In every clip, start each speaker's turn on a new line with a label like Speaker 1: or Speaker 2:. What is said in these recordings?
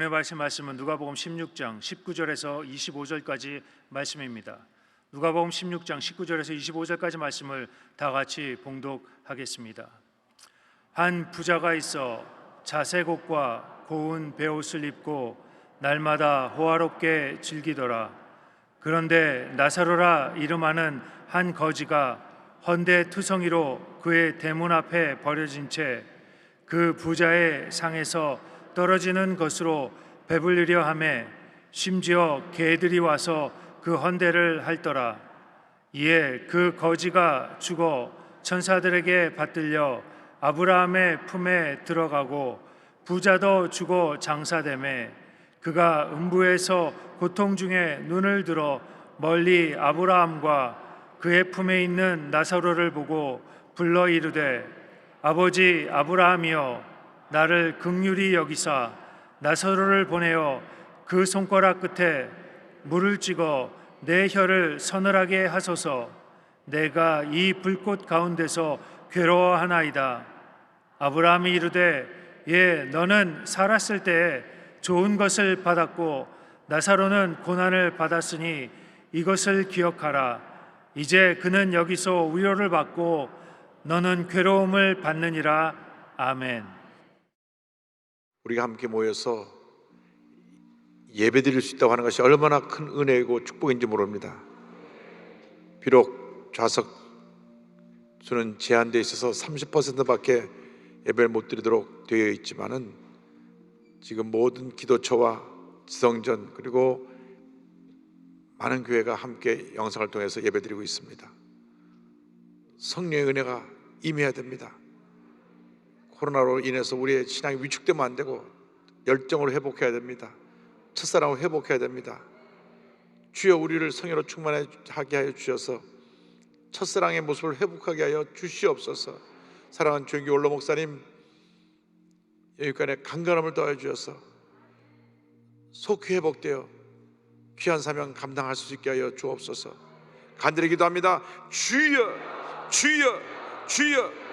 Speaker 1: 오늘 말씀은 누가복음 16장 19절에서 25절까지 말씀입니다. 누가복음 16장 19절에서 25절까지 말씀을 다 같이 봉독하겠습니다. 한 부자가 있어 자색옷과 고운 베옷을 입고 날마다 호화롭게 즐기더라. 그런데 나사로라 이름하는 한 거지가 헌데 투성이로 그의 대문 앞에 버려진 채 그 부자의 상에서 떨어지는 것으로 배불리려 하매 심지어 개들이 와서 그 헌대를 핥더라. 이에 그 거지가 죽어 천사들에게 받들려 아브라함의 품에 들어가고 부자도 죽어 장사되매 그가 음부에서 고통 중에 눈을 들어 멀리 아브라함과 그의 품에 있는 나사로를 보고 불러 이르되 아버지 아브라함이여 나를 긍휼히 여기사 나사로를 보내어 그 손가락 끝에 물을 찍어 내 혀를 서늘하게 하소서. 내가 이 불꽃 가운데서 괴로워하나이다. 아브라함이 이르되 예 너는 살았을 때에 좋은 것을 받았고 나사로는 고난을 받았으니 이것을 기억하라. 이제 그는 여기서 위로를 받고 너는 괴로움을 받느니라. 아멘.
Speaker 2: 우리가 함께 모여서 예배드릴 수 있다고 하는 것이 얼마나 큰 은혜이고 축복인지 모릅니다. 비록 좌석 수는 제한되어 있어서 30%밖에 예배를 못 드리도록 되어 있지만은 지금 모든 기도처와 지성전 그리고 많은 교회가 함께 영상을 통해서 예배드리고 있습니다. 성령의 은혜가 임해야 됩니다. 코로나로 인해서 우리의 신앙이 위축되면 안 되고 열정으로 회복해야 됩니다. 첫사랑을 회복해야 됩니다. 주여 우리를 성령으로 충만하게 하여 주셔서 첫사랑의 모습을 회복하게 하여 주시옵소서. 사랑하는 조영기 원로 목사님 여기까지 강건함을 더하여 주셔서 속히 회복되어 귀한 사명 감당할 수 있게 하여 주옵소서. 간절히 기도합니다. 주여 주여 주여.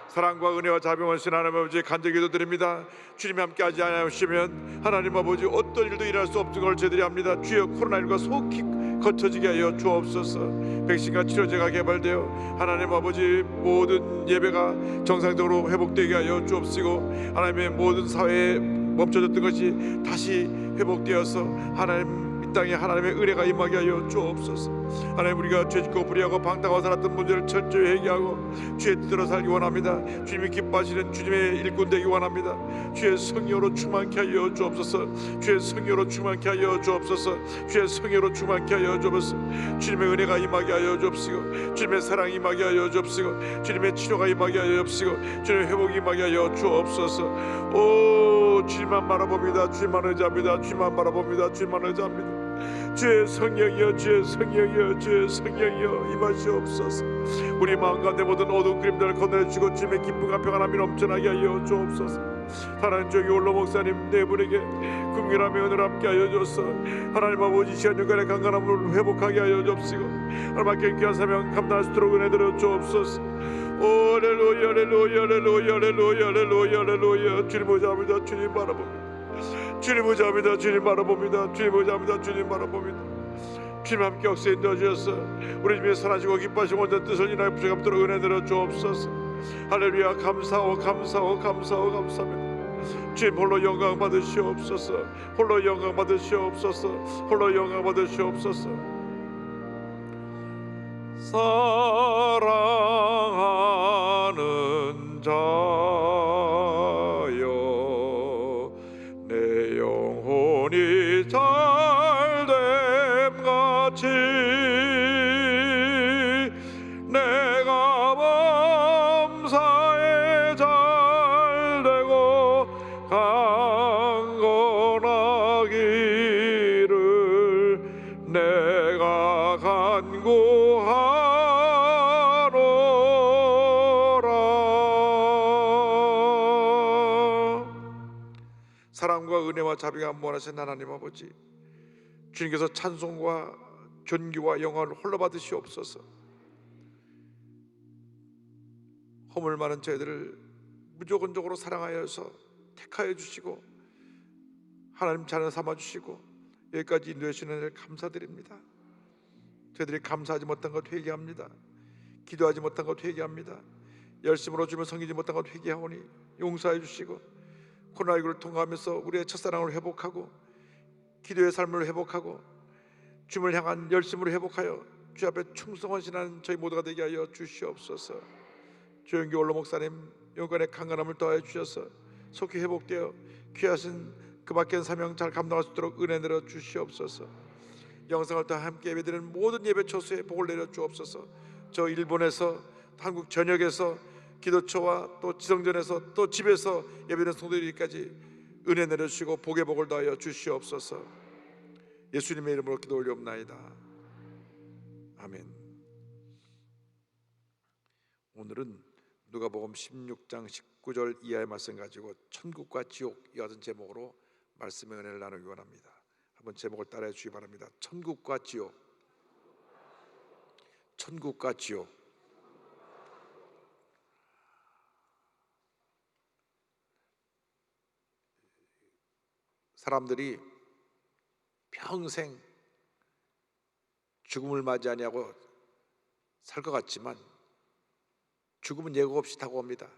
Speaker 2: 사랑과 은혜와 자비와 원신 하나님 아버지 간절히 기도드립니다. 주님이 함께 하지 않으시면 하나님 아버지 어떤 일도 일어날 수 없는 걸 저희들이 합니다. 주여 코로나19가 속히 거쳐지게 하여 주옵소서. 백신과 치료제가 개발되어 하나님 아버지 모든 예배가 정상적으로 회복되게 하여 주옵시고 하나님의 모든 사회에 멈춰졌던 것이 다시 회복되어서 하나님 이 땅에 하나님의 은혜가 임하게 하여 주옵소서. 하나님 우리가 죄짓고 불의하고 방탕하고 살았던 문제를 철저히 회개하고 주의 뜻대로 살기 원합니다. 주님이 기뻐하시는 주님의 일꾼 되기 원합니다. 주의 성령으로 충만케 하여 주옵소서. 주의 성령으로 충만케 하여 주옵소서. 주의 성령으로 충만케 하여 주옵소서. 주님의 은혜가 임하게 하여 주옵시고 주님의 사랑이 임하게 하여 주옵시고 주님의 치료가 임하게 하여 주옵시고 주님의 회복이 임하게 하여 주옵소서. 오 주님만 바라봅니다. 주님만 의지합니다. 주님만 바라봅니다. 주님만 의지합니다. 주의 성령이여 주의 성령이여 주의 성령이여 임하시옵소서. 우리 마음 가운데 모든 어두운 그림들을 건너주시고 주님의 기쁨과 평안함이 넘쳐나게 하여 주옵소서. 하나님 저기 홀로 목사님 네 분에게 긍휼함의 은혜를 함께 하여 주옵소서. 하나님 아버지 시간 중간에 강건함을 회복하게 하여 주옵시고 하나님께 귀한 사명 감당할 수 있도록 은혜 드려 주옵소서. 오 할렐루야 할렐루야 할렐루야 할렐루야 할렐루야 할렐루야. 주님 의지합니다. 주님 바라봅니다. 주님 의지합니다. 주님 바라봅니다. 주님 의지합니다. 주님 바라봅니다. 주님 함께 역사에 넣어주셔서 우리 집에 선하시고 기뻐하시고 온전한 뜻을 인하여 부족함도록 은혜 내려 주옵소서. 할렐루야. 감사하고 감사하고 감사하고 감사합니다. 주님 홀로 영광 받으시옵소서. 홀로 영광 받으시옵소서. 홀로 영광 받으시옵소서. 사랑하는 자여 내 영혼이 잘됨 같이 내가 범사에 잘되고 강건하기를 내가 간구하노라. 사랑과 은혜와 자비가 무한하신 하나님 아버지 주님께서 찬송과 존귀와 영광을 홀로 받으시옵소서. 허물 많은 저희들을 무조건적으로 사랑하여서 택하여 주시고 하나님 자녀 삼아주시고 여기까지 인도해 주시는 은혜를 감사드립니다. 저희들이 감사하지 못한 것 회개합니다. 기도하지 못한 것 회개합니다. 열심으로 주면 섬기지 못한 것 회개하오니 용서해 주시고 코로나19를 통과하면서 우리의 첫사랑을 회복하고 기도의 삶을 회복하고 주님을 향한 열심으로 회복하여 주 앞에 충성하시는 저희 모두가 되게 하여 주시옵소서. 조영기 원로 목사님 영권의 강건함을 더하여 주셔서 속히 회복되어 귀하신 그 밖의 사명 잘 감당할 수 있도록 은혜 내려 주시옵소서. 영상을 다 함께 예배드리는 모든 예배 초소에 복을 내려 주옵소서. 저 일본에서 한국 전역에서 기도처와 또 지성전에서 또 집에서 예배드리는 성도들까지 은혜 내려주시고 복의 복을 더하여 주시옵소서. 예수님의 이름으로 기도 올리옵나이다. 아멘. 오늘은 누가복음 16장 19절 이하의 말씀 가지고 천국과 지옥 이 같은 제목으로 말씀의 은혜를 나누기 원합니다. 한번 제목을 따라해 주시기 바랍니다. 천국과 지옥. 천국과 지옥. 사람들이 평생 죽음을 맞이하냐고 살 것 같지만 죽음은 예고 없이 다가옵니다.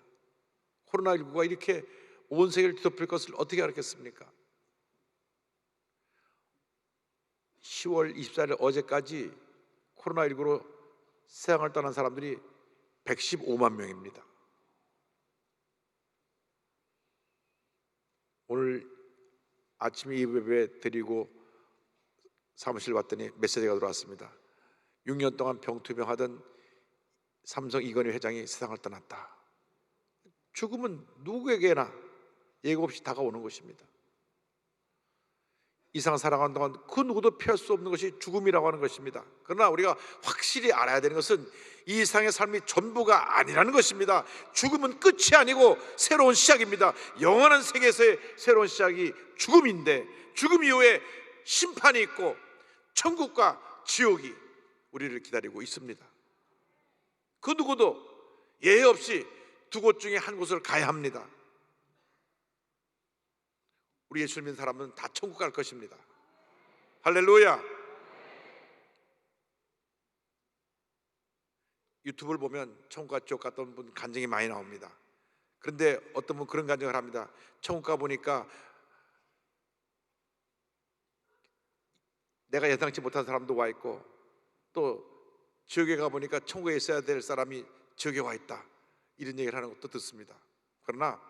Speaker 2: 코로나19가 이렇게 온 세계를 뒤덮을 것을 어떻게 알았겠습니까? 10월 24일 어제까지 코로나19로 세상을 떠난 사람들이 115만 명입니다. 오늘 아침에 예배 드리고 사무실 왔더니 메시지가 들어왔습니다. 6년 동안 병투병하던 삼성 이건희 회장이 세상을 떠났다. 죽음은 누구에게나 예고 없이 다가오는 것입니다. 이 세상 살아가는 동안 그 누구도 피할 수 없는 것이 죽음이라고 하는 것입니다. 그러나 우리가 확실히 알아야 되는 것은 이 세상의 삶이 전부가 아니라는 것입니다. 죽음은 끝이 아니고 새로운 시작입니다. 영원한 세계에서의 새로운 시작이 죽음인데 죽음 이후에 심판이 있고 천국과 지옥이 우리를 기다리고 있습니다. 그 누구도 예외 없이 두 곳 중에 한 곳을 가야 합니다. 우리 예수 믿는 사람은 다 천국 갈 것입니다. 할렐루야. 유튜브를 보면 천국과 지옥 갔던 분 간증이 많이 나옵니다. 그런데 어떤 분 그런 간증을 합니다. 천국 가보니까 내가 예상치 못한 사람도 와 있고 또 지옥에 가보니까 천국에 있어야 될 사람이 지옥에 와 있다, 이런 얘기를 하는 것도 듣습니다. 그러나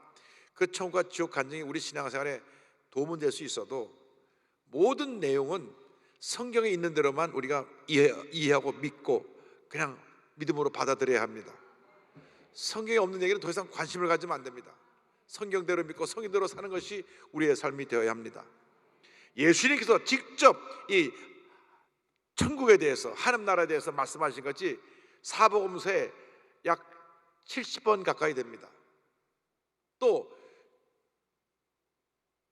Speaker 2: 그 천국과 지옥 간증이 우리 신앙생활에 도움은 될 수 있어도 모든 내용은 성경에 있는 대로만 우리가 이해하고 믿고 그냥 믿음으로 받아들여야 합니다. 성경에 없는 얘기는 더 이상 관심을 가지면 안 됩니다. 성경대로 믿고 성경대로 사는 것이 우리의 삶이 되어야 합니다. 예수님께서 직접 이 천국에 대해서, 하나님 나라에 대해서 말씀하신 것이 사복음서에 약 70번 가까이 됩니다. 또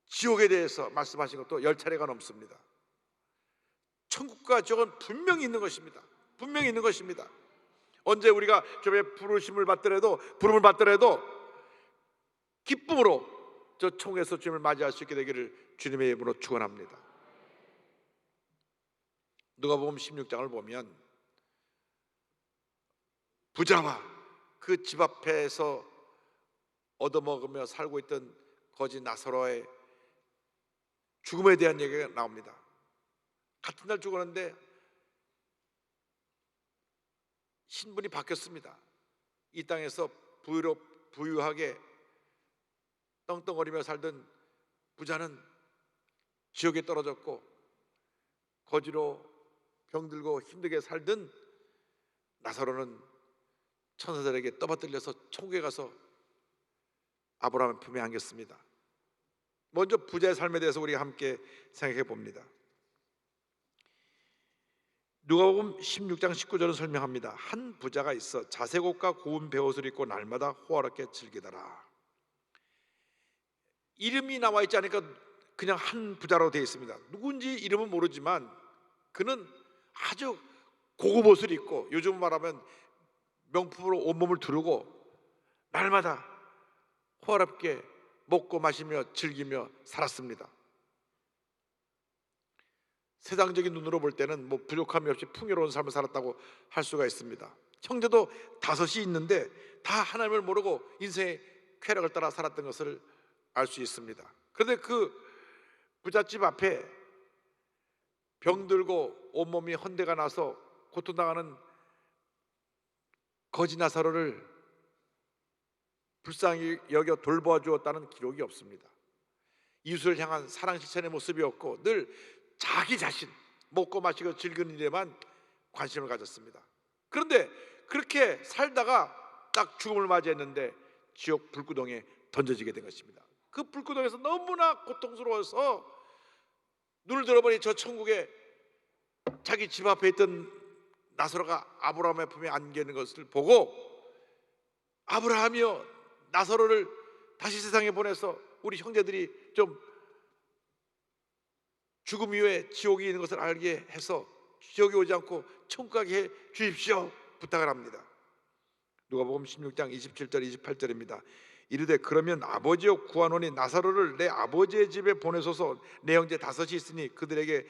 Speaker 2: 지옥에 대해서 말씀하신 것도 10차례가 넘습니다. 천국과 지옥은 분명히 있는 것입니다. 분명히 있는 것입니다. 언제 우리가 주님의 부름을 받더라도 기쁨으로 저 천국에서 주님을 맞이할 수 있게 되기를 주님의 이름으로 축원합니다. 누가복음 16장을 보면 부자와 그 집 앞에서 얻어먹으며 살고 있던 거지 나사로의 죽음에 대한 얘기가 나옵니다. 같은 날 죽었는데 신분이 바뀌었습니다. 이 땅에서 부유하게 떵떵거리며 살던 부자는 지옥에 떨어졌고, 거지로 병들고 힘들게 살던 나사로는 천사들에게 떠받들려서 천국에 가서 아브라함의 품에 안겼습니다. 먼저 부자의 삶에 대해서 우리가 함께 생각해 봅니다. 누가복음 16장 19절은 설명합니다. 한 부자가 있어 자색옷과 고운 베옷을 입고 날마다 호화롭게 즐기더라. 이름이 나와 있지 않으니까 그냥 한 부자로 되어 있습니다. 누군지 이름은 모르지만 그는 아주 고급 옷을 입고, 요즘 말하면 명품으로 온몸을 두르고 날마다 호화롭게 먹고 마시며 즐기며 살았습니다. 세상적인 눈으로 볼 때는 뭐 부족함이 없이 풍요로운 삶을 살았다고 할 수가 있습니다. 형제도 다섯이 있는데 다 하나님을 모르고 인생의 쾌락을 따라 살았던 것을 알 수 있습니다. 그런데 그 부잣집 앞에 병들고 온몸이 헌대가 나서 고통당하는 거지 나사로를 불쌍히 여겨 돌봐주었다는 기록이 없습니다. 이웃을 향한 사랑 실천의 모습이었고 늘 자기 자신 먹고 마시고 즐기는 일에만 관심을 가졌습니다. 그런데 그렇게 살다가 딱 죽음을 맞이했는데 지옥 불구덩이에 던져지게 된 것입니다. 그 불구덩이에서 너무나 고통스러워서 눈을 들어보니 저 천국에 자기 집 앞에 있던 나사로가 아브라함의 품에 안겨 있는 것을 보고 아브라함이여 나사로를 다시 세상에 보내서 우리 형제들이 좀 죽음 이후에 지옥이 있는 것을 알게 해서 지옥에 오지 않고 천국 가게 해 주십시오 부탁을 합니다. 누가복음 16장 27절 28절입니다. 이르되 그러면 아버지여 구하노니 나사로를 내 아버지의 집에 보내소서. 내 형제 다섯이 있으니 그들에게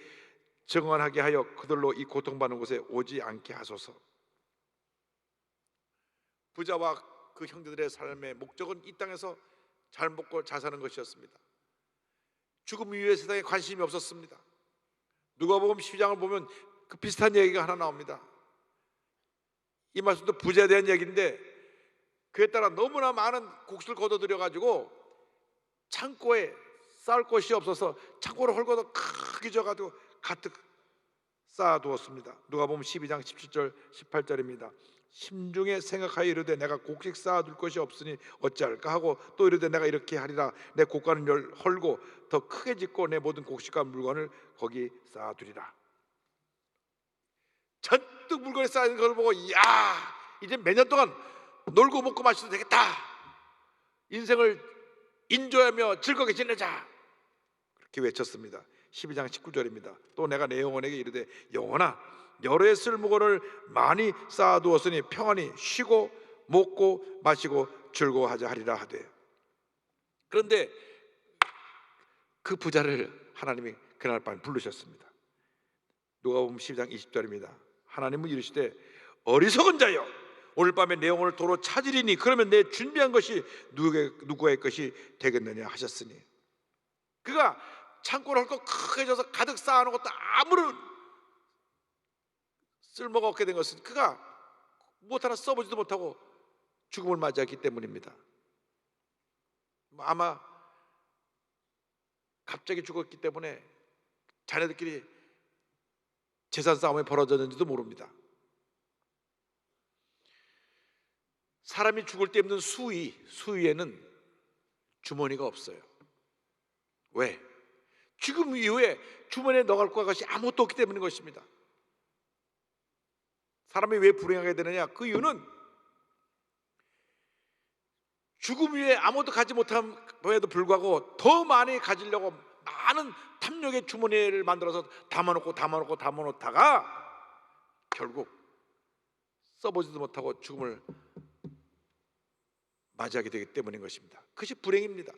Speaker 2: 정언하게 하여 그들로 이 고통받는 곳에 오지 않게 하소서. 부자와 그 형제들의 삶의 목적은 이 땅에서 잘 먹고 잘 사는 것이었습니다. 죽음 이후의 세상에 관심이 없었습니다. 누가복음 12장을 보면 그 비슷한 얘기가 하나 나옵니다. 이 말씀도 부자에 대한 얘기인데 그에 따라 너무나 많은 곡식을 거둬들여 가지고 창고에 쌓을 곳이 없어서 창고를 헐거도 크게 져가지고 가득 쌓아두었습니다. 누가복음 12장 17절 18절입니다. 심중에 생각하여 이르되 내가 곡식 쌓아둘 것이 없으니 어찌할까 하고 또 이르되 내가 이렇게 하리라. 내 곡간을 헐고 더 크게 짓고 내 모든 곡식과 물건을 거기 쌓아두리라. 잔뜩 물건이 쌓이는 걸 보고 야 이제 몇 년 동안 놀고 먹고 마셔도 되겠다. 인생을 인조하며 즐겁게 지내자. 그렇게 외쳤습니다. 12장 19절입니다. 또 내가 내 영혼에게 이르되 영혼아 여러 해 쓸 물건을 많이 쌓아두었으니 평안히 쉬고 먹고 마시고 즐거워하자 하리라 하되. 그런데 그 부자를 하나님이 그날 밤 부르셨습니다. 누가복음 12장 20절입니다. 하나님은 이르시되 어리석은 자여 오늘 밤에 내 영혼을 도로 찾으리니 그러면 내 준비한 것이 누구의 것이 되겠느냐 하셨으니 그가 창고를 헐고 크게 져서 가득 쌓아놓은 것도 아무런 쓸모가 없게 된 것은 그가 무엇 하나 써보지도 못하고 죽음을 맞이했기 때문입니다. 아마 갑자기 죽었기 때문에 자녀들끼리 재산 싸움이 벌어졌는지도 모릅니다. 사람이 죽을 때 입는 수의에는 주머니가 없어요. 왜? 죽음 이후에 주머니에 넣어갈 것이 아무것도 없기 때문인 것입니다. 사람이 왜 불행하게 되느냐? 그 이유는 죽음 이후에 아무것도 가지 못함에도 불구하고 더 많이 가지려고 많은 탐욕의 주머니를 만들어서 담아놓다가 결국 써보지도 못하고 죽음을 맞이하게 되기 때문인 것입니다. 그것이 불행입니다.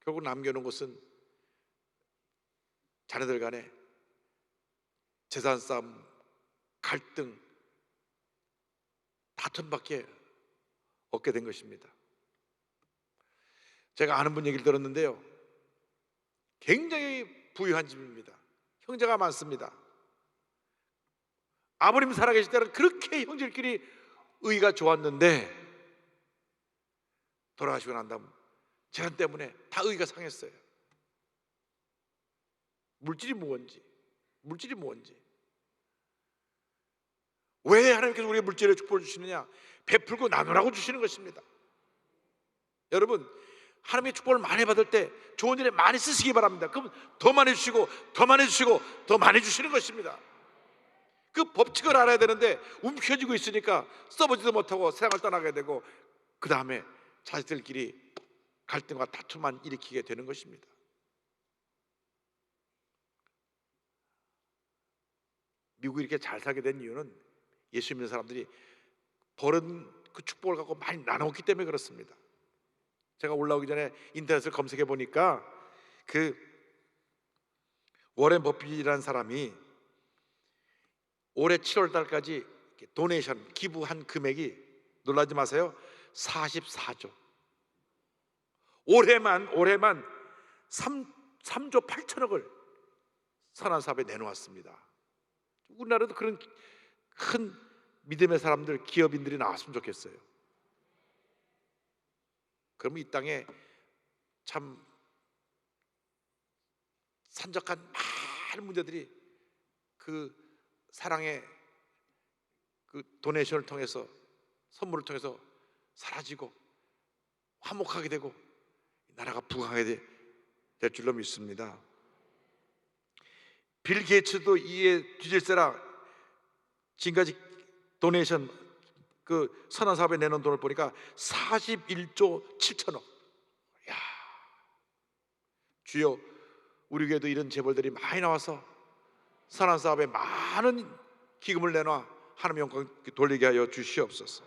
Speaker 2: 결국 남겨놓은 것은 자녀들 간에 재산 싸움, 갈등, 다툼밖에 없게 된 것입니다. 제가 아는 분 얘기를 들었는데요, 굉장히 부유한 집입니다. 형제가 많습니다. 아버님 살아계실 때는 그렇게 형제들끼리 의가 좋았는데 돌아가시고 난 다음 재산 때문에 다 의가 상했어요. 물질이 뭔지 왜 하나님께서 우리의 물질에 축복을 주시느냐? 베풀고 나누라고 주시는 것입니다. 여러분, 하나님의 축복을 많이 받을 때 좋은 일에 많이 쓰시기 바랍니다. 그럼 더 많이 주시고 더 많이 주시고 더 많이 주시는 것입니다. 그 법칙을 알아야 되는데 움켜쥐고 있으니까 써보지도 못하고 세상을 떠나게 되고 그 다음에 자식들끼리 갈등과 다툼만 일으키게 되는 것입니다. 미국이 이렇게 잘 살게 된 이유는 예수 믿는 사람들이 벌은 그 축복을 갖고 많이 나눴기 때문에 그렇습니다. 제가 올라오기 전에 인터넷을 검색해 보니까 그 워렌 버핏이라는 사람이 올해 7월 달까지 도네이션 기부한 금액이, 놀라지 마세요, 44조. 올해만 3조 8천억을 선한 사업에 내놓았습니다. 우리나라도 그런 큰 믿음의 사람들, 기업인들이 나왔으면 좋겠어요. 그러면 이 땅에 참 산적한 많은 문제들이 그 사랑의 그 도네이션을 통해서, 선물을 통해서 사라지고 화목하게 되고 나라가 부강하게 될 줄로 믿습니다. 빌 게이츠도 이에 뒤질세라 지금까지 도네이션 그 선한 사업에 내놓은 돈을 보니까 41조 7천억. 야, 주여, 우리 교회도 이런 재벌들이 많이 나와서 선한 사업에 많은 기금을 내놔 하나님 영광 돌리게 하여 주시옵소서.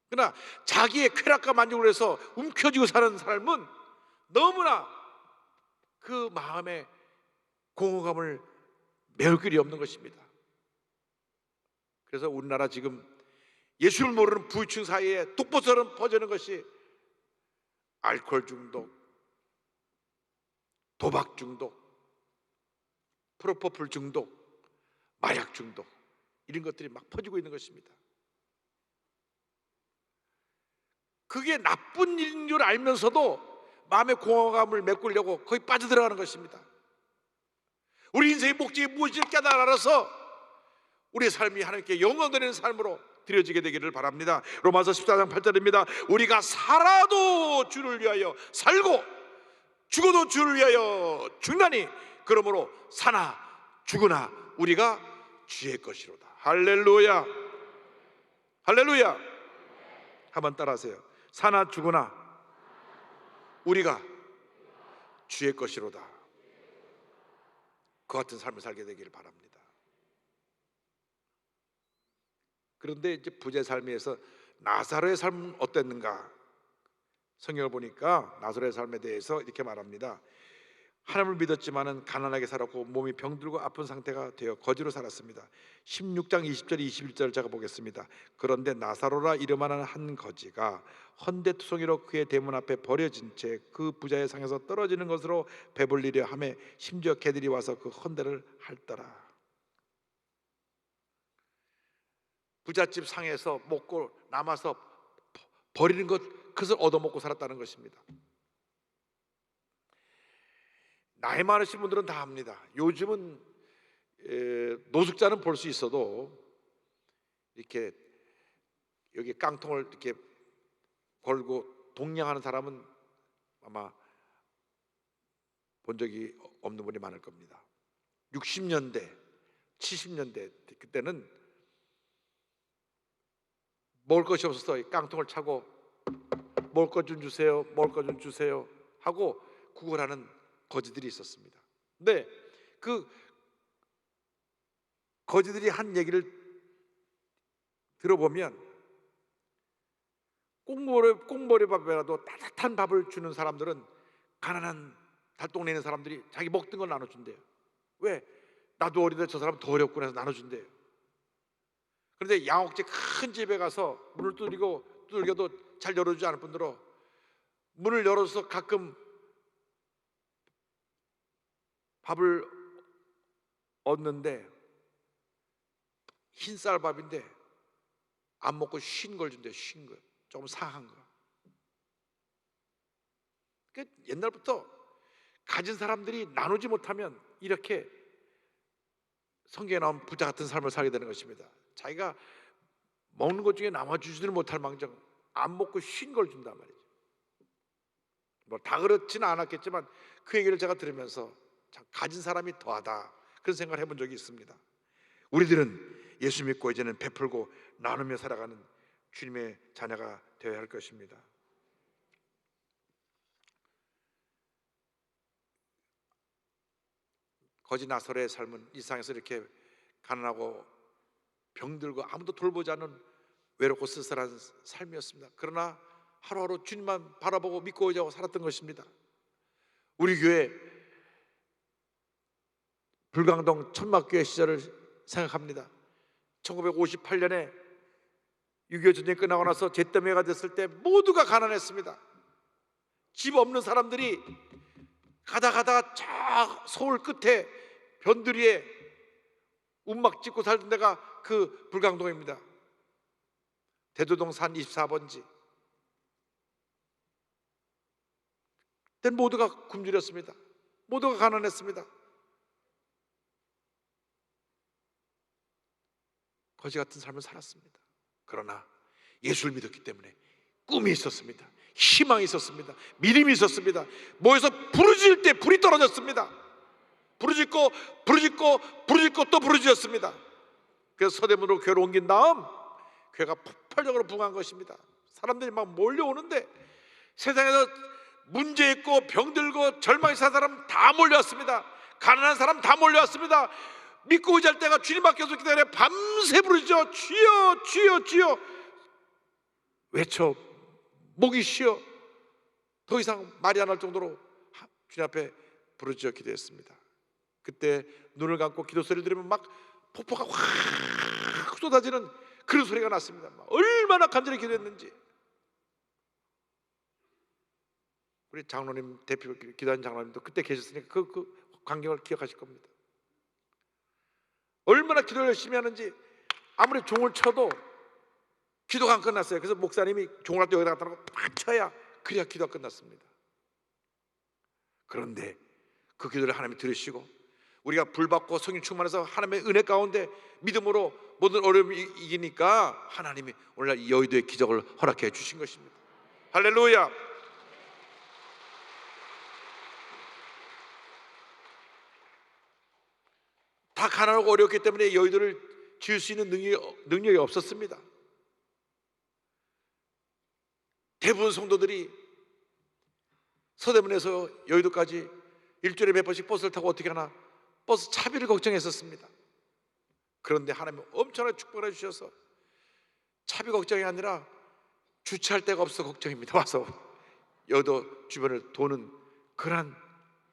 Speaker 2: 그러나 자기의 쾌락과 만족을 해서 움켜쥐고 사는 삶은 너무나 그 마음에 공허감을 메울 길이 없는 것입니다. 그래서 우리나라 지금 예수를 모르는 부유층 사이에 독보처럼 퍼지는 것이 알코올 중독, 도박 중독, 프로포폴 중독, 마약 중독, 이런 것들이 막 퍼지고 있는 것입니다. 그게 나쁜 일인 줄 알면서도 마음의 공허감을 메꾸려고 거의 빠져들어가는 것입니다. 우리 인생의 목적이 무엇인지 깨달아서 우리의 삶이 하나님께 영광 드리는 삶으로 드려지게 되기를 바랍니다. 로마서 14장 8절입니다. 우리가 살아도 주를 위하여 살고 죽어도 주를 위하여 죽나니 그러므로 사나 죽으나 우리가 주의 것이로다. 할렐루야, 할렐루야. 한번 따라하세요. 사나 죽으나 우리가 주의 것이로다. 그 같은 삶을 살게 되기를 바랍니다. 그런데 이제 부자의 삶에서 나사로의 삶은 어땠는가? 성경을 보니까 나사로의 삶에 대해서 이렇게 말합니다. 하나님을 믿었지만은 가난하게 살았고 몸이 병들고 아픈 상태가 되어 거지로 살았습니다. 16장 20절 21절 제가 보겠습니다. 그런데 나사로라 이름하는 한 거지가 헌데투성이로 그의 대문 앞에 버려진 채 그 부자의 상에서 떨어지는 것으로 배불리려 하며 심지어 개들이 와서 그 헌데를 핥더라. 부잣집 상에서 먹고 남아서 버리는 그것을 얻어먹고 살았다는 것입니다. 나이 많으신 분들은 다 압니다. 요즘은 노숙자는 볼 수 있어도 이렇게 여기 깡통을 이렇게 걸고 동냥하는 사람은 아마 본 적이 없는 분이 많을 겁니다. 60년대, 70년대 그때는 먹을 것이 없어서 깡통을 차고 먹을 것 좀 주세요, 먹을 것 좀 주세요 하고 구걸하는 거지들이 있었습니다. 근데 그 거지들이 한 얘기를 들어보면 꽁보리밥이라도 따뜻한 밥을 주는 사람들은 가난한 달동네 있는 사람들이 자기 먹던 걸 나눠준대요. 왜? 나도 어린데 저 사람은 더 어렵구나 해서 나눠준대요. 그런데 양옥집 큰 집에 가서 문을 두들겨도 잘 열어주지 않을 뿐더러 문을 열어서 가끔 밥을 얻는데 흰 쌀밥인데 안 먹고 쉰 걸 준대요. 쉰 거, 조금 상한 거. 그러니까 옛날부터 가진 사람들이 나누지 못하면 이렇게 성경에 나온 부자 같은 삶을 살게 되는 것입니다. 자기가 먹는 것 중에 남아주지를 못할 망정 안 먹고 쉰 걸 준단 말이죠. 뭐 다 그렇지는 않았겠지만 그 얘기를 제가 들으면서 참 가진 사람이 더하다 그런 생각을 해본 적이 있습니다. 우리들은 예수 믿고 이제는 베풀고 나누며 살아가는 주님의 자녀가 되어야 할 것입니다. 거지 나사로의 삶은 이 세상에서 이렇게 가난하고 병들고 아무도 돌보지 않는 외롭고 쓸쓸한 삶이었습니다. 그러나 하루하루 주님만 바라보고 믿고 의지하고 살았던 것입니다. 우리 교회 불광동 천막교회 시절을 생각합니다. 1958년에 6.25 전쟁 끝나고 나서 잿더미가 됐을 때 모두가 가난했습니다. 집 없는 사람들이 가다가 저 서울 끝에 변두리에 움막 짓고 살던 데가 그 불광동입니다. 대도동산 24번지. 그때 모두가 굶주렸습니다. 모두가 가난했습니다. 거지 같은 삶을 살았습니다. 그러나 예수를 믿었기 때문에 꿈이 있었습니다. 희망이 있었습니다. 믿음이 있었습니다. 모여서 부르짖을 때 불이 떨어졌습니다. 부르짖고 또 부르짖었습니다. 그래서 서대문으로 교회를 옮긴 다음 교회가 폭발적으로 부흥한 것입니다. 사람들이 막 몰려오는데 세상에서 문제 있고 병들고 절망이 산 사람 다 몰려왔습니다. 가난한 사람 다 몰려왔습니다. 믿고 의지할 때가 주님밖에 없었기 때문에 밤새 부르짖어 주여 주여 주여 외쳐 목이 쉬어 더 이상 말이 안 할 정도로 주님 앞에 부르짖어 기도했습니다. 그때 눈을 감고 기도 소리를 들으면 막 폭포가 확 쏟아지는 그런 소리가 났습니다. 얼마나 간절히 기도했는지. 우리 장로님 대표 기도한 장로님도 그때 계셨으니까 그 광경을 기억하실 겁니다. 얼마나 기도를 열심히 하는지. 아무리 종을 쳐도 기도가 안 끝났어요. 그래서 목사님이 종을 할 때 여기다 갖다 놓고 팍 쳐야 그래야 기도가 끝났습니다. 그런데 그 기도를 하나님이 들으시고 우리가 불받고 성령 충만해서 하나님의 은혜 가운데 믿음으로 모든 어려움을 이기니까 하나님이 오늘날 이 여의도의 기적을 허락해 주신 것입니다. 할렐루야. 다 가난하고 어렵기 때문에 여의도를 지을 수 있는 능력이 없었습니다. 대부분 성도들이 서대문에서 여의도까지 일주일에 몇 번씩 버스를 타고 어떻게 하나 버스 차비를 걱정했었습니다. 그런데 하나님은 엄청나게 축복을 해주셔서 차비 걱정이 아니라 주차할 데가 없어 걱정입니다. 와서 여의도 주변을 도는 그러한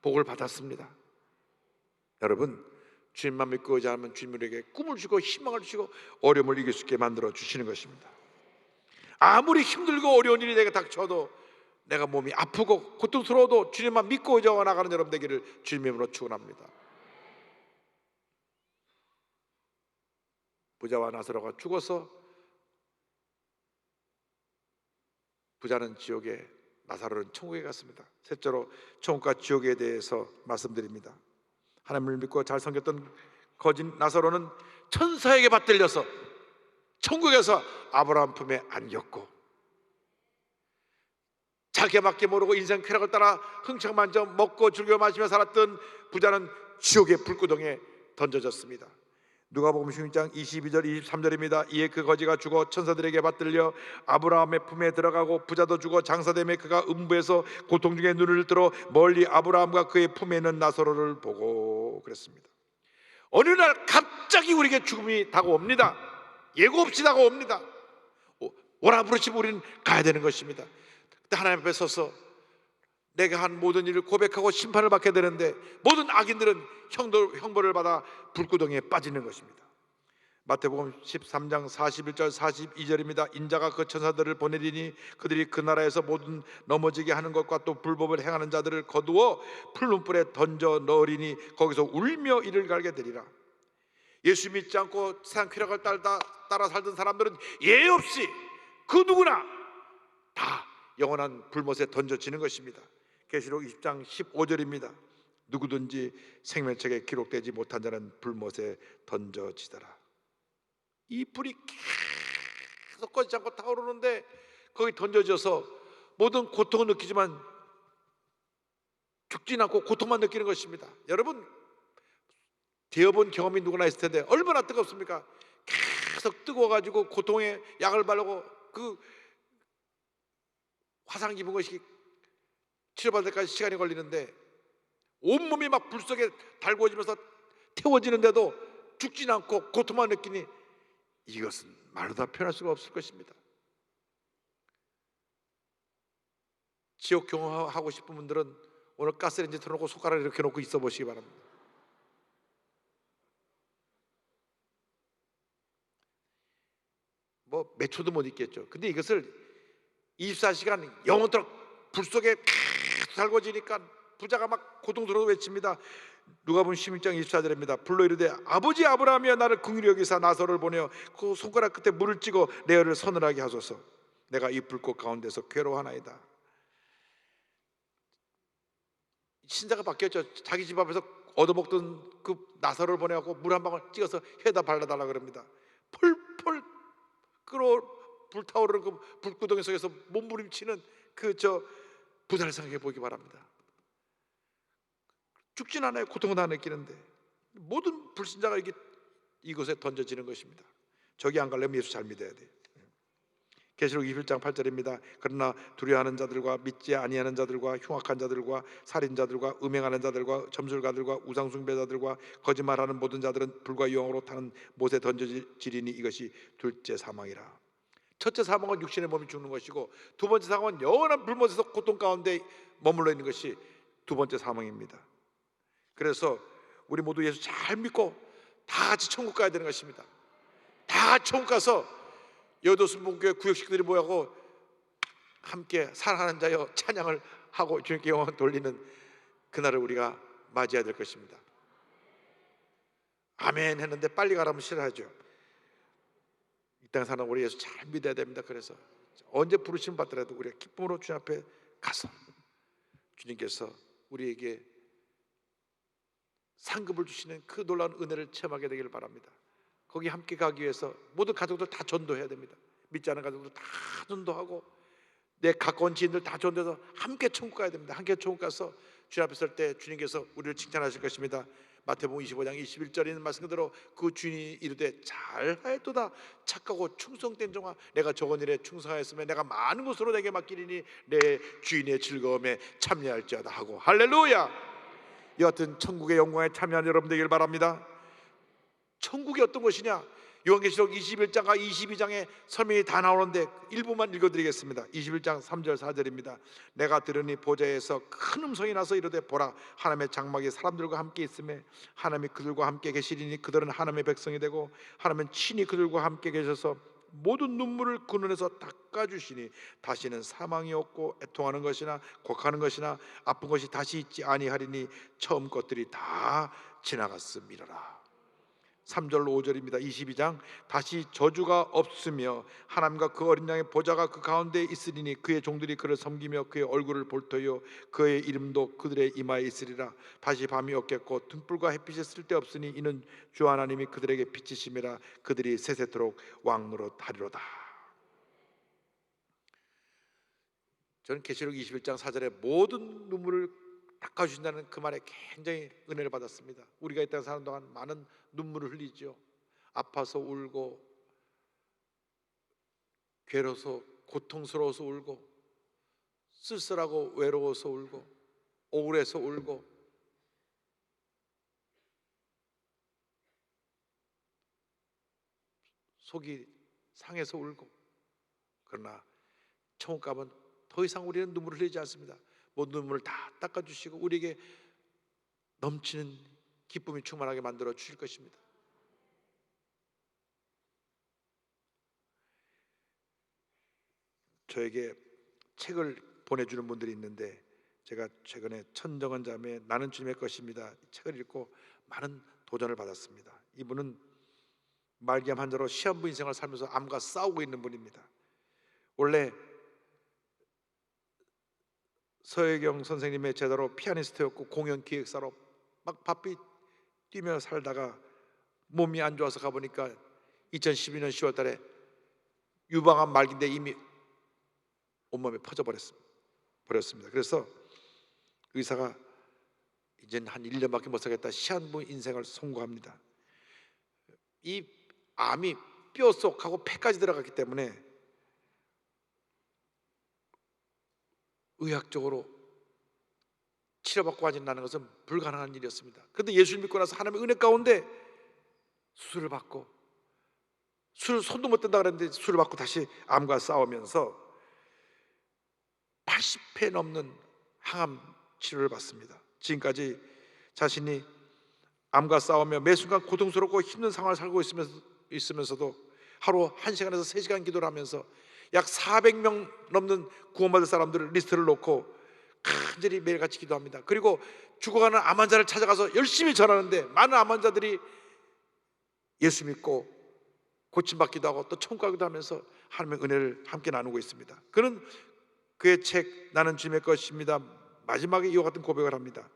Speaker 2: 복을 받았습니다. 여러분, 주님만 믿고 의지하면 주님 우리에게 꿈을 주고 희망을 주시고 어려움을 이길 수 있게 만들어 주시는 것입니다. 아무리 힘들고 어려운 일이 내게 닥쳐도 내가 몸이 아프고 고통스러워도 주님만 믿고 의지하고 나가는 여러분 되기를 주님의 이름으로 축원합니다. 부자와 나사로가 죽어서 부자는 지옥에, 나사로는 천국에 갔습니다. 셋째로 천국과 지옥에 대해서 말씀드립니다. 하나님을 믿고 잘 섬겼던 거짓 나사로는 천사에게 받들려서 천국에서 아브라함 품에 안겼고, 자기밖에 모르고 인생 쾌락을 따라 흥청만청 먹고 즐겨 마시며 살았던 부자는 지옥의 불구덩이에 던져졌습니다. 누가복음 16장 22절 23절입니다. 이에 그 거지가 죽어 천사들에게 받들려 아브라함의 품에 들어가고 부자도 죽어 장사됨에 그가 음부에서 고통 중에 눈을 들어 멀리 아브라함과 그의 품에 있는 나사로를 보고 그랬습니다. 어느 날 갑자기 우리에게 죽음이 다가옵니다. 예고 없이 다가옵니다. 오라 부르시면 우리는 가야 되는 것입니다. 그때 하나님 앞에 서서 내가 한 모든 일을 고백하고 심판을 받게 되는데 모든 악인들은 형벌을 받아 불구덩이에 빠지는 것입니다. 마태복음 13장 41절 42절입니다. 인자가 그 천사들을 보내리니 그들이 그 나라에서 모든 넘어지게 하는 것과 또 불법을 행하는 자들을 거두어 풀문불에 던져 넣으리니 거기서 울며 이를 갈게 되리라. 예수 믿지 않고 세상 쾌락을 따라 살던 사람들은 예외 없이 그 누구나 다 영원한 불못에 던져지는 것입니다. 계시록 20장 15절입니다. 누구든지 생명책에 기록되지 못한 자는 불못에 던져지더라. 이 불이 계속 꺼지지 않고 타오르는데 거기 던져져서 모든 고통을 느끼지만 죽진 않고 고통만 느끼는 것입니다. 여러분, 되어본 경험이 누구나 있을 텐데 얼마나 뜨겁습니까? 계속 뜨거워가지고 고통에 약을 바르고 그 화상 입은 것이 치료받을 때까지 시간이 걸리는데 온몸이 막 불 속에 달구어지면서 태워지는데도 죽진 않고 고통만 느끼니 이것은 말로 다 표현할 수가 없을 것입니다. 지옥 경험하고 싶은 분들은 오늘 가스레인지 틀어놓고 손가락 이렇게 놓고 있어 보시기 바랍니다. 뭐 몇 초도 못 있겠죠. 근데 이것을 24시간 영원토록 불 속에 계속 살고 지니까 부자가 막 고통스러워 외칩니다. 누가복음 16장 24절입니다. 불러 이르되 아버지 아브라함이여 나를 긍휼히 여기사 나사로를 보내어 그 손가락 끝에 물을 찍어 내 혀를 서늘하게 하소서. 내가 이 불꽃 가운데서 괴로워하나이다. 신자가 바뀌었죠. 자기 집 앞에서 얻어먹던 그 나사로를 보내갖고 물 한 방울 찍어서 혀에다 발라달라 그럽니다. 펄펄 불타오르는 그 불구덩이 속에서 몸부림치는 그 부자를 생각해 보기 바랍니다. 죽진 않아요. 고통은 안 느끼는데 모든 불신자가 이곳에 던져지는 것입니다. 저기 안 가려면 예수 잘 믿어야 돼요. 계시록 21장 8절입니다. 그러나 두려워하는 자들과 믿지 아니하는 자들과 흉악한 자들과 살인자들과 음행하는 자들과 점술가들과 우상숭배자들과 거짓말하는 모든 자들은 불과 유황으로 타는 못에 던져지리니 이것이 둘째 사망이라. 첫째 사망은 육신의 몸이 죽는 것이고 두 번째 사망은 영원한 불못에서 고통 가운데 머물러 있는 것이 두 번째 사망입니다. 그래서 우리 모두 예수 잘 믿고 다 같이 천국 가야 되는 것입니다. 다 같이 천국 가서 여도순복음교회 구역식들이 모여고 함께 사랑하는 자여 찬양을 하고 주님께 영광을 돌리는 그날을 우리가 맞이해야 될 것입니다. 아멘 했는데 빨리 가라면 싫어하죠. 이 땅에 사는 우리 예수 잘 믿어야 됩니다. 그래서 언제 부르심 받더라도 우리가 기쁨으로 주님 앞에 가서 주님께서 우리에게 상급을 주시는 그 놀라운 은혜를 체험하게 되기를 바랍니다. 거기 함께 가기 위해서 모든 가족들 다 전도해야 됩니다. 믿지 않은 가족들 다 전도하고 내 가까운 지인들 다 전도해서 함께 천국 가야 됩니다. 함께 천국 가서 주님 앞에 설 때 주님께서 우리를 칭찬하실 것입니다. 마태복음 25장 21절에 있는 말씀 그대로 그 주인이 이르되 잘하였도다 착하고 충성된 종아 내가 적은 일에 충성하였으면 내가 많은 것으로 내게 맡기리니 내 주인의 즐거움에 참여할지어다 하고 할렐루야. 여하튼 천국의 영광에 참여하는 여러분 되길 바랍니다. 천국이 어떤 것이냐? 요한계시록 21장과 22장에 설명이 다 나오는데 일부만 읽어드리겠습니다. 21장 3절 4절입니다. 내가 들으니 보좌에서 큰 음성이 나서 이르되 보라 하나님의 장막이 사람들과 함께 있으며 하나님이 그들과 함께 계시리니 그들은 하나님의 백성이 되고 하나님은 친히 그들과 함께 계셔서 모든 눈물을 그 눈에서 닦아주시니 다시는 사망이 없고 애통하는 것이나 곡하는 것이나 아픈 것이 다시 있지 아니하리니 처음 것들이 다 지나갔음이로라. 3절 5절입니다. 22장 다시 저주가 없으며 하나님과 그 어린 양의 보좌가 그 가운데 있으리니 그의 종들이 그를 섬기며 그의 얼굴을 볼 터요 그의 이름도 그들의 이마에 있으리라. 다시 밤이 없겠고 등불과 햇빛이 쓸데없으니 이는 주 하나님이 그들에게 빛이심이라. 그들이 세세토록 왕노릇 하리로다. 저는 계시록 21장 4절에 모든 눈물을 닦아주신다는 그 말에 굉장히 은혜를 받았습니다. 우리가 이 땅에 사는 동안 많은 눈물을 흘리죠. 아파서 울고 괴로워서 고통스러워서 울고 쓸쓸하고 외로워서 울고 억울해서 울고 속이 상해서 울고 그러나 천국 가면 더 이상 우리는 눈물을 흘리지 않습니다. 모든 눈물을 다 닦아주시고 우리에게 넘치는 기쁨이 충만하게 만들어 주실 것입니다. 저에게 책을 보내주는 분들이 있는데 제가 최근에 천정원 자매의 나는 주님의 것입니다 책을 읽고 많은 도전을 받았습니다. 이분은 말기암 환자로 시한부 인생을 살면서 암과 싸우고 있는 분입니다. 원래 서혜경 선생님의 제자로 피아니스트였고 공연 기획사로 막 바삐 뛰며 살다가 몸이 안 좋아서 가보니까 2012년 10월 달에 유방암 말기인데 이미 온몸에 퍼져버렸습니다. 그래서 의사가 이제는 한 1년밖에 못 살겠다 시한부 인생을 선고합니다. 이 암이 뼈 속하고 폐까지 들어갔기 때문에 의학적으로 치료받고 완전하는 것은 불가능한 일이었습니다. 그런데 예수를 믿고 나서 하나님의 은혜 가운데 수술을 받고 손도 못 댄다 그랬는데 수술을 받고 다시 암과 싸우면서 80회 넘는 항암 치료를 받습니다. 지금까지 자신이 암과 싸우며 매 순간 고통스럽고 힘든 상황을 살고 있으면서도 하루 1시간에서 3시간 기도를 하면서 약 400명 넘는 구원받을 사람들을 리스트를 놓고 간절히 매일같이 기도합니다. 그리고 죽어가는 암 환자를 찾아가서 열심히 전하는데 많은 암 환자들이 예수 믿고 고침받기도 하고 또 천국 가기도 하면서 하나님의 은혜를 함께 나누고 있습니다. 그는 그의 책 나는 주님의 것입니다 마지막에 이와 같은 고백을 합니다.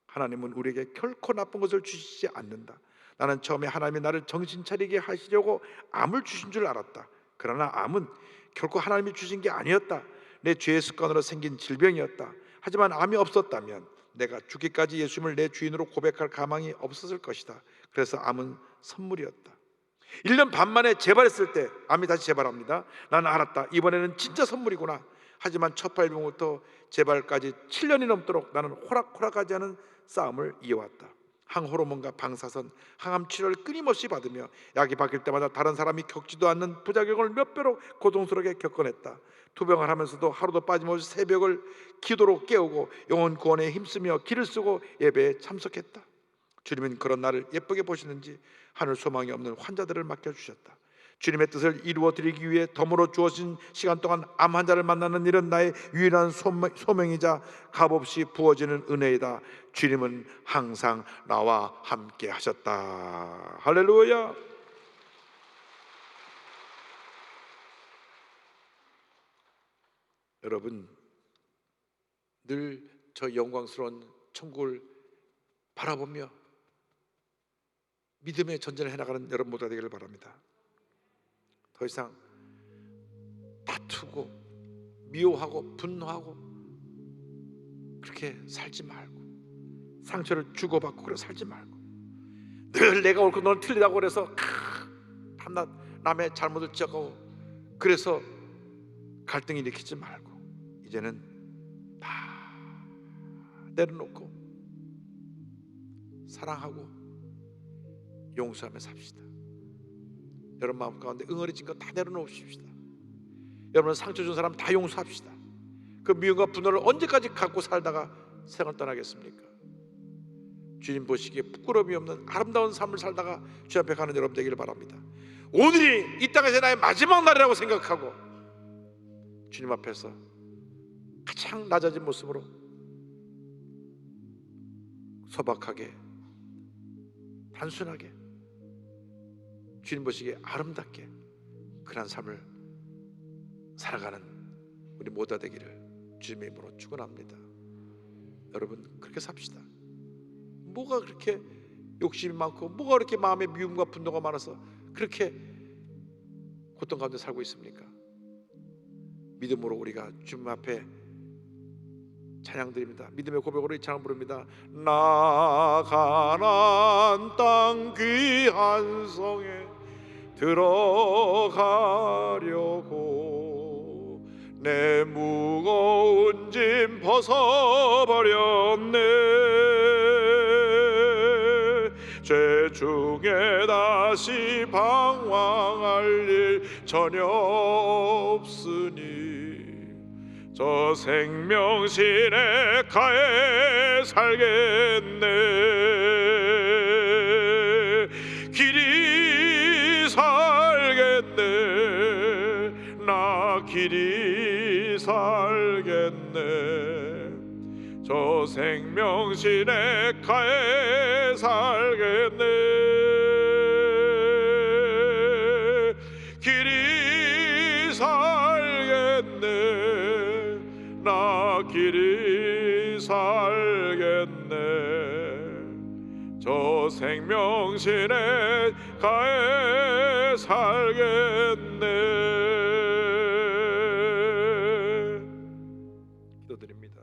Speaker 2: 하나님은 우리에게 결코 나쁜 것을 주시지 않는다. 나는 처음에 하나님이 나를 정신 차리게 하시려고 암을 주신 줄 알았다. 그러나 암은 결코 하나님이 주신 게 아니었다. 내 죄의 습관으로 생긴 질병이었다. 하지만 암이 없었다면 내가 죽기까지 예수님을 내 주인으로 고백할 가망이 없었을 것이다. 그래서 암은 선물이었다. 1년 반 만에 재발했을 때 암이 다시 재발합니다. 나는 알았다. 이번에는 진짜 선물이구나. 하지만 첫 발병부터 재발까지 7년이 넘도록 나는 호락호락하지 않은 싸움을 이어왔다. 항호르몬과 방사선, 항암 치료를 끊임없이 받으며 약이 바뀔 때마다 다른 사람이 겪지도 않는 부작용을 몇 배로 고통스럽게 겪어냈다. 투병을 하면서도 하루도 빠짐없이 새벽을 기도로 깨우고 영혼 구원에 힘쓰며 기를 쓰고 예배에 참석했다. 주님은 그런 나를 예쁘게 보시는지 하늘 소망이 없는 환자들을 맡겨주셨다. 주님의 뜻을 이루어 드리기 위해 덤으로 주어진 시간 동안 암 환자를 만나는 일은 나의 유일한 소명이자 값없이 부어지는 은혜이다. 주님은 항상 나와 함께 하셨다. 할렐루야. 여러분, 늘 저 영광스러운 천국을 바라보며 믿음의 전쟁을 해나가는 여러분 모두가 되기를 바랍니다. 더 이상 다투고 미워하고 분노하고 그렇게 살지 말고, 상처를 주고받고 그래 살지 말고, 늘 내가 옳고 너는 틀리다고 그래서 밤낮 남의 잘못을 지적하고 그래서 갈등 일으키지 말고 이제는 다 내려놓고 사랑하고 용서하며 삽시다. 여러분 마음 가운데 응어리진 거 다 내려놓으십시다. 여러분 상처 준 사람 다 용서합시다. 그 미움과 분노를 언제까지 갖고 살다가 세상을 떠나겠습니까? 주님 보시기에 부끄러움이 없는 아름다운 삶을 살다가 주 앞에 가는 여러분 되기를 바랍니다. 오늘이 이 땅에서 나의 마지막 날이라고 생각하고 주님 앞에서 가장 낮아진 모습으로 소박하게 단순하게 주님 보시기에 아름답게 그런 삶을 살아가는 우리 모두가 되기를 주님의 이름으로 축원합니다. 여러분 그렇게 삽시다. 뭐가 그렇게 욕심이 많고 뭐가 그렇게 마음에 미움과 분노가 많아서 그렇게 고통 가운데 살고 있습니까? 믿음으로 우리가 주님 앞에 찬양드립니다. 믿음의 고백으로 이 찬양 부릅니다. 나 가나안 땅 귀한 성에 들어가려고 내 무거운 짐 벗어버렸네. 죄 중에 다시 방황할 일 전혀 없으니 저 생명신에 가에 살겠네. 길이 살겠네. 나 길이 살겠네. 저 생명신에 가에 살겠네. 길이 살겠네. 나 길이 살겠네. 저 생명신에 가에 살겠네. 기도드립니다.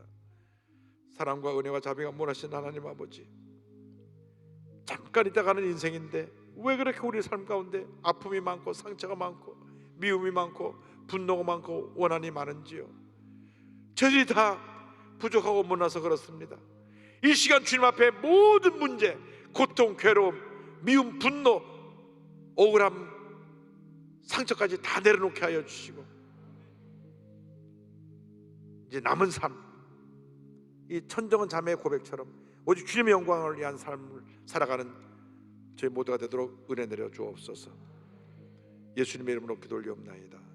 Speaker 2: 사랑과 은혜와 자비가 무한하신 하나님 아버지, 잠깐 있다 가는 인생인데 왜 그렇게 우리 삶 가운데 아픔이 많고 상처가 많고 미움이 많고 분노가 많고 원한이 많은지요. 저들이 다 부족하고 못나서 그렇습니다. 이 시간 주님 앞에 모든 문제, 고통, 괴로움, 미움, 분노, 억울함, 상처까지 다 내려놓게 하여 주시고 이제 남은 삶 이 천정은 자매의 고백처럼 오직 주님의 영광을 위한 삶을 살아가는 저희 모두가 되도록 은혜 내려 주옵소서. 예수님의 이름으로 기도 올리옵나이다.